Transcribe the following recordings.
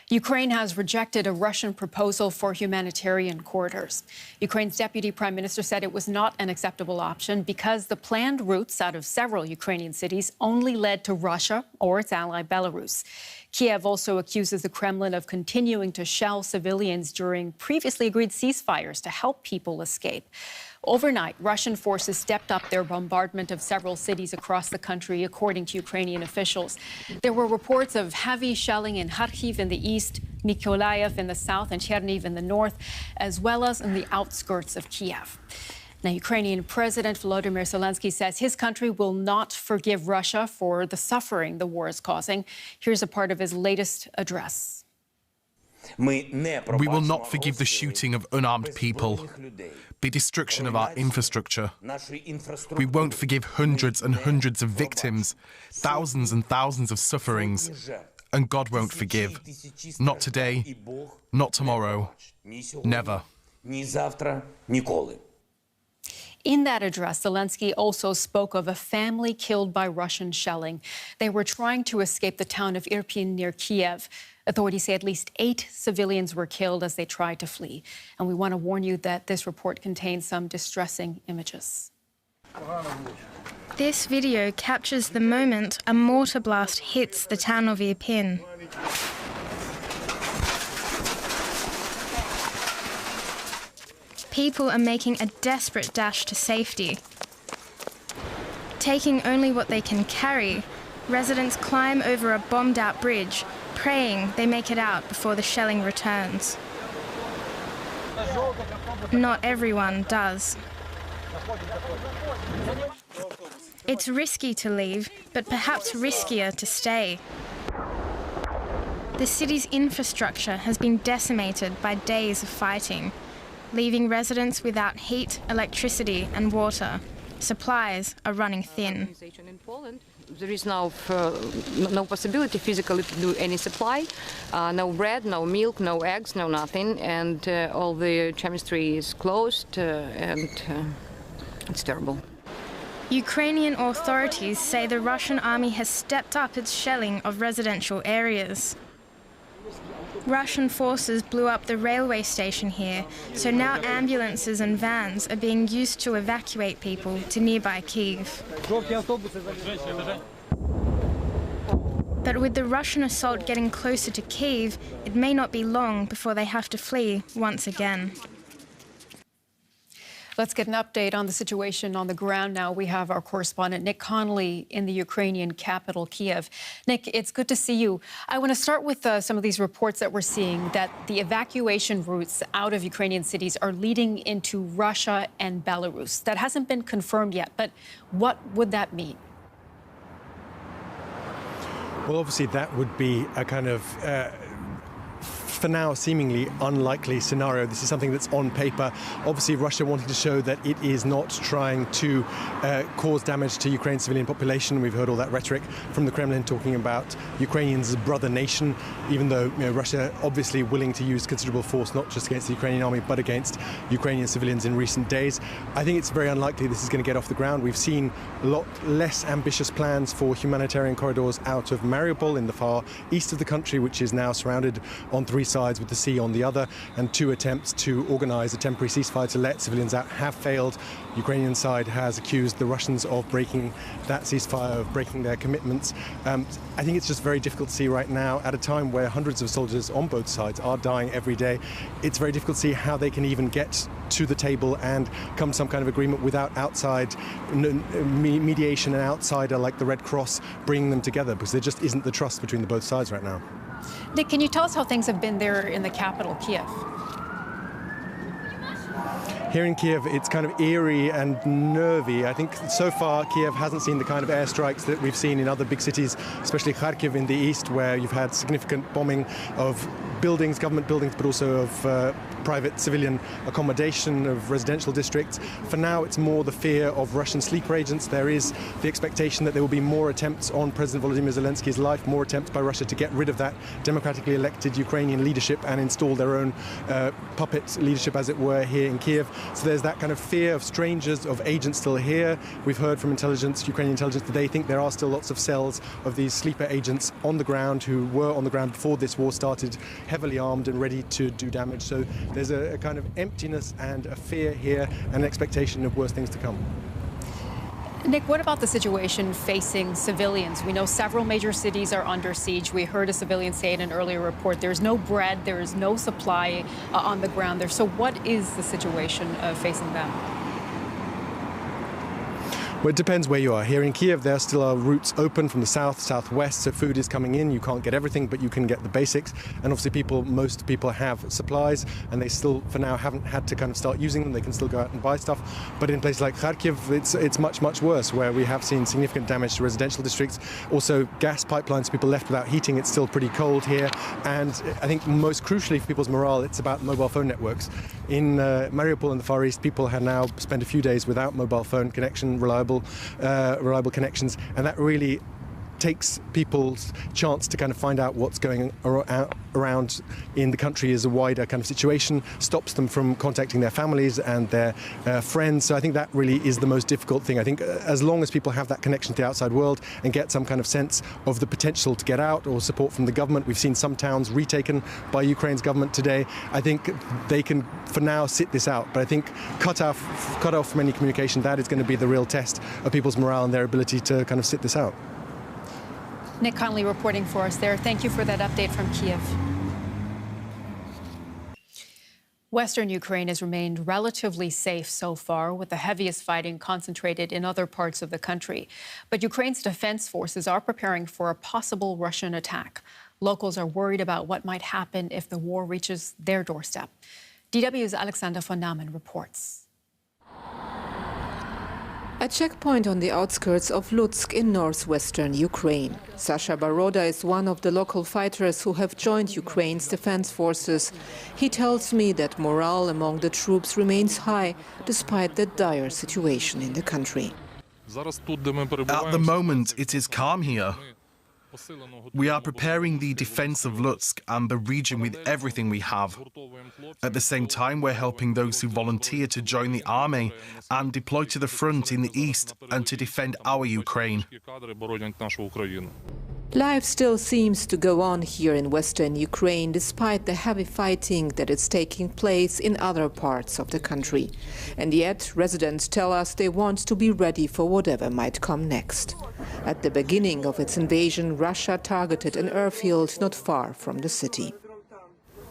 Ukraine has rejected a Russian proposal for humanitarian corridors. Ukraine's deputy prime minister said it was not an acceptable option because the planned routes out of several Ukrainian cities only led to Russia or its ally Belarus. Kyiv also accuses the Kremlin of continuing to shell civilians during previously agreed ceasefires to help people escape. Overnight, Russian forces stepped up their bombardment of several cities across the country, according to Ukrainian officials. There were reports of heavy shelling in Kharkhiv in the east, Mykolaiv in the south, and Cherniv in the north, as well as in the outskirts of Kyiv. Now, Ukrainian President Volodymyr Zelenskyy says his country will not forgive Russia for the suffering the war is causing. Here's a part of his latest address. We will not forgive the shooting of unarmed people, the destruction of our infrastructure. We won't forgive hundreds and hundreds of victims, thousands and thousands of sufferings. And God won't forgive. Not today, not tomorrow, never. In that address, Zelenskyy also spoke of a family killed by Russian shelling. They were trying to escape the town of Irpin near Kyiv. Authorities say at least 8 civilians were killed as they tried to flee. And we want to warn you that this report contains some distressing images. This video captures the moment a mortar blast hits the town of Irpin. People are making a desperate dash to safety. Taking only what they can carry, residents climb over a bombed-out bridge, praying they make it out before the shelling returns. Not everyone does. It's risky to leave, but perhaps riskier to stay. The city's infrastructure has been decimated by days of fighting, leaving residents without heat, electricity and water. Supplies are running thin. There is now no possibility physically to do any supply, no bread, no milk, no eggs, no nothing, and all the chemistry is closed, and it's terrible. Ukrainian authorities say the Russian army has stepped up its shelling of residential areas. Russian forces blew up the railway station here, so now ambulances and vans are being used to evacuate people to nearby Kyiv. But with the Russian assault getting closer to Kyiv, it may not be long before they have to flee once again. Let's get an update on the situation on the ground now. We have our correspondent Nick Connolly in the Ukrainian capital, Kyiv. Nick, it's good to see you. I want to start with some of these reports that we're seeing that the evacuation routes out of Ukrainian cities are leading into Russia and Belarus. That hasn't been confirmed yet, but what would that mean? Well, obviously, that would be a kind of for now, seemingly unlikely scenario. This is something that's on paper. Obviously, Russia wanting to show that it is not trying to cause damage to Ukraine's civilian population. We've heard all that rhetoric from the Kremlin talking about Ukrainians as a brother nation, even though Russia obviously willing to use considerable force, not just against the Ukrainian army, but against Ukrainian civilians in recent days. I think it's very unlikely this is going to get off the ground. We've seen a lot less ambitious plans for humanitarian corridors out of Mariupol in the far east of the country, which is now surrounded on 3 sides with the sea on the other, and 2 attempts to organize a temporary ceasefire to let civilians out have failed. Ukrainian side has accused the Russians of breaking that ceasefire, of breaking their commitments. I think it's just very difficult to see right now, at a time where hundreds of soldiers on both sides are dying every day. It's very difficult to see how they can even get to the table and come to some kind of agreement without outside mediation, an outsider like the Red Cross bringing them together, because there just isn't the trust between the both sides right now. Nick, can you tell us how things have been there in the capital, Kyiv? Here in Kyiv, it's kind of eerie and nervy. I think so far Kyiv hasn't seen the kind of airstrikes that we've seen in other big cities, especially Kharkiv in the east, where you've had significant bombing of buildings, government buildings, but also of private civilian accommodation, of residential districts. For now, it's more the fear of Russian sleeper agents. There is the expectation that there will be more attempts on President Volodymyr Zelensky's life, more attempts by Russia to get rid of that democratically elected Ukrainian leadership and install their own puppet leadership, as it were, here in Kyiv. So there's that kind of fear of strangers, of agents still here. We've heard from intelligence, Ukrainian intelligence, that they think there are still lots of cells of these sleeper agents on the ground who were on the ground before this war started, heavily armed and ready to do damage. So there's a kind of emptiness and a fear here and an expectation of worse things to come. Nick, what about the situation facing civilians? We know several major cities are under siege. We heard a civilian say in an earlier report, there's no bread, there is no supply on the ground there. So what is the situation facing them? Well, it depends where you are. Here in Kyiv, there still are routes open from the south, southwest, so food is coming in. You can't get everything, but you can get the basics. And obviously most people have supplies, and they still, for now, haven't had to kind of start using them. They can still go out and buy stuff. But in places like Kharkiv, it's much, much worse, where we have seen significant damage to residential districts. Also, gas pipelines, people left without heating. It's still pretty cold here. And I think most crucially for people's morale, it's about mobile phone networks. In Mariupol in the Far East, people have now spent a few days without mobile phone connection, reliable connections, and that really takes people's chance to kind of find out what's going around in the country as a wider kind of situation, stops them from contacting their families and their friends. So I think that really is the most difficult thing. I think as long as people have that connection to the outside world and get some kind of sense of the potential to get out or support from the government, we've seen some towns retaken by Ukraine's government today. I think they can, for now, sit this out. But I think cut off from any communication, that is going to be the real test of people's morale and their ability to kind of sit this out. Nick Conley reporting for us there. Thank you for that update from Kyiv. Western Ukraine has remained relatively safe so far, with the heaviest fighting concentrated in other parts of the country. But Ukraine's defense forces are preparing for a possible Russian attack. Locals are worried about what might happen if the war reaches their doorstep. DW's Alexander von Namen reports. A checkpoint on the outskirts of Lutsk in northwestern Ukraine. Sasha Baroda is one of the local fighters who have joined Ukraine's defense forces. He tells me that morale among the troops remains high, despite the dire situation in the country. At the moment, it is calm here. We are preparing the defense of Lutsk and the region with everything we have. At the same time, we're helping those who volunteer to join the army and deploy to the front in the east and to defend our Ukraine. Life still seems to go on here in western Ukraine, despite the heavy fighting that is taking place in other parts of the country. And yet, residents tell us they want to be ready for whatever might come next. At the beginning of its invasion, Russia targeted an airfield not far from the city.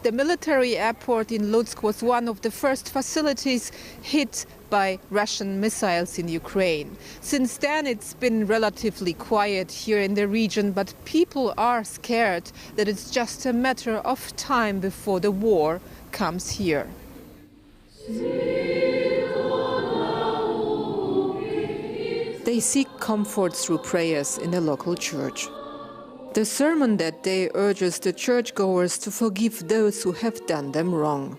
The military airport in Lutsk was one of the first facilities hit by Russian missiles in Ukraine. Since then, it's been relatively quiet here in the region, but people are scared that it's just a matter of time before the war comes here. They seek comfort through prayers in the local church. The sermon that day urges the churchgoers to forgive those who have done them wrong.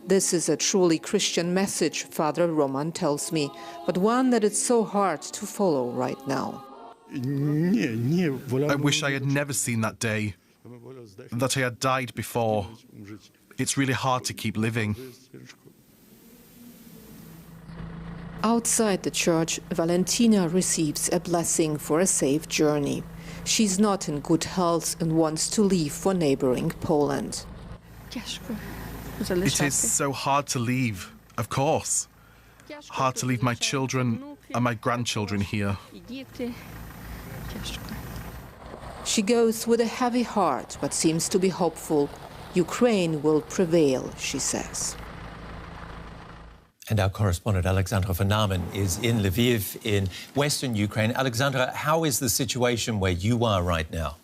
This is a truly Christian message, Father Roman tells me, but one that is so hard to follow right now. I wish I had never seen that day, that I had died before. It's really hard to keep living. Outside the church, Valentina receives a blessing for a safe journey. She's not in good health and wants to leave for neighboring Poland. It is so hard to leave, of course. Hard to leave my children and my grandchildren here. She goes with a heavy heart, but seems to be hopeful. Ukraine will prevail, she says. And our correspondent Alexandra von Namen is in Lviv in western Ukraine. Alexandra, how is the situation where you are right now?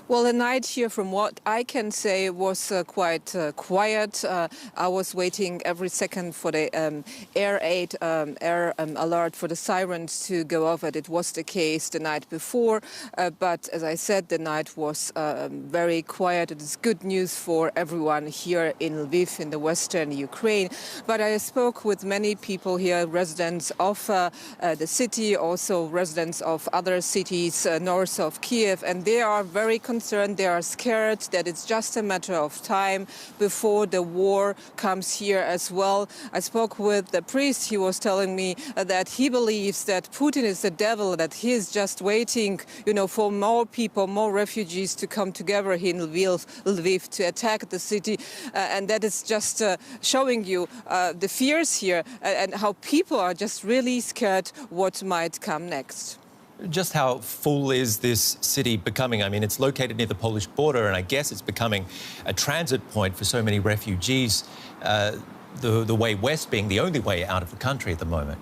Well, the night here, from what I can say, was quite quiet. I was waiting every second for the air alert for the sirens to go off. It was the case the night before. But as I said, the night was very quiet. It is good news for everyone here in Lviv, in the western Ukraine. But I spoke with many people here, residents of the city, also residents of other cities north of Kyiv, and they are very concerned concerned, they are scared that it's just a matter of time before the war comes here as well. I spoke with the priest. He was telling me that he believes that Putin is the devil, that he is just waiting, for more people, more refugees to come together here in Lviv to attack the city. And that is just showing you the fears here and how people are just really scared what might come next. Just how full is this city becoming? I mean, it's located near the Polish border, and I guess it's becoming a transit point for so many refugees, the way west being the only way out of the country at the moment.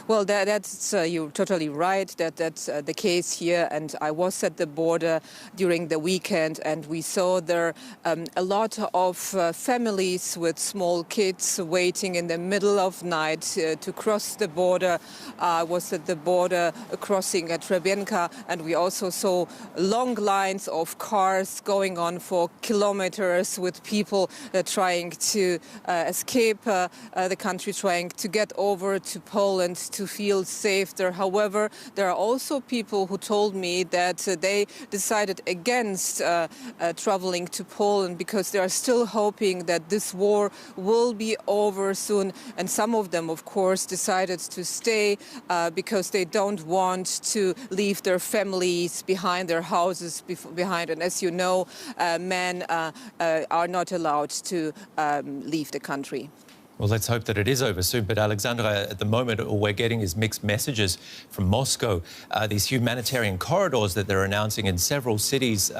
Well, that's you're totally right. That's the case here. And I was at the border during the weekend, and we saw there a lot of families with small kids waiting in the middle of night to cross the border. I was at the border crossing at Trebienka, and we also saw long lines of cars going on for kilometers with people trying to escape the country, trying to get over to Poland to feel safe there. However, there are also people who told me that they decided against traveling to Poland because they are still hoping that this war will be over soon. And some of them, of course, decided to stay because they don't want to leave their families behind, their houses behind. And as you know, men are not allowed to leave the country. Well, let's hope that it is over soon. But Alexandra, at the moment, all we're getting is mixed messages from Moscow. These humanitarian corridors that they're announcing in several cities,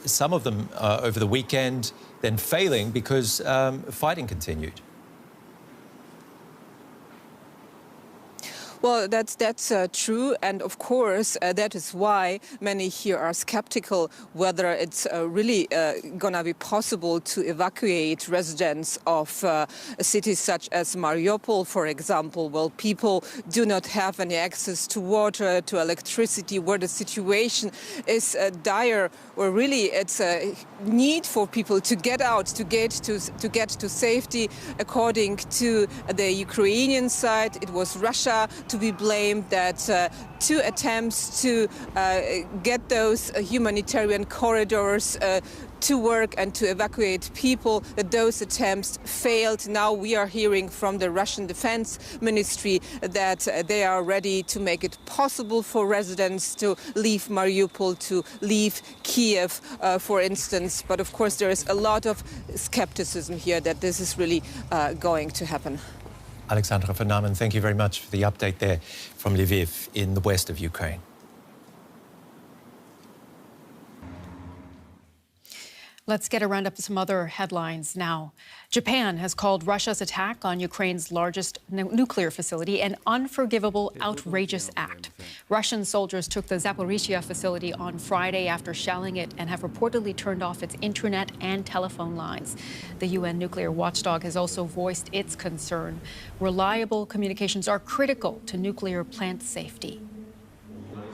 some of them over the weekend, then failing because fighting continued. Well, that's true, and of course that is why many here are skeptical whether it's really gonna be possible to evacuate residents of cities such as Mariupol, for example. Well, people do not have any access to water, to electricity, where the situation is dire, where really it's a need for people to get out, to get to safety. According to the Ukrainian side, it was Russia to be blamed, that two attempts to get those humanitarian corridors to work and to evacuate people, that those attempts failed. Now we are hearing from the Russian Defense Ministry that they are ready to make it possible for residents to leave Mariupol, to leave Kyiv, for instance. But of course there is a lot of skepticism here that this is really going to happen. Alexandra von Namen, thank you very much for the update there from Lviv in the west of Ukraine. Let's get a roundup of some other headlines now. Japan has called Russia's attack on Ukraine's largest nuclear facility an unforgivable, outrageous act. Russian soldiers took the Zaporizhzhia facility on Friday after shelling it and have reportedly turned off its internet and telephone lines. The UN nuclear watchdog has also voiced its concern. Reliable communications are critical to nuclear plant safety.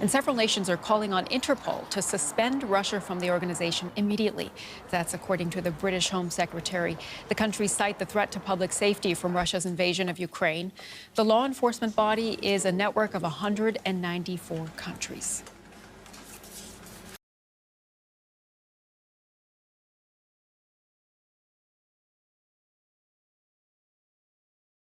And several nations are calling on Interpol to suspend Russia from the organization immediately. That's according to the British Home Secretary. The countries cite the threat to public safety from Russia's invasion of Ukraine. The law enforcement body is a network of 194 countries.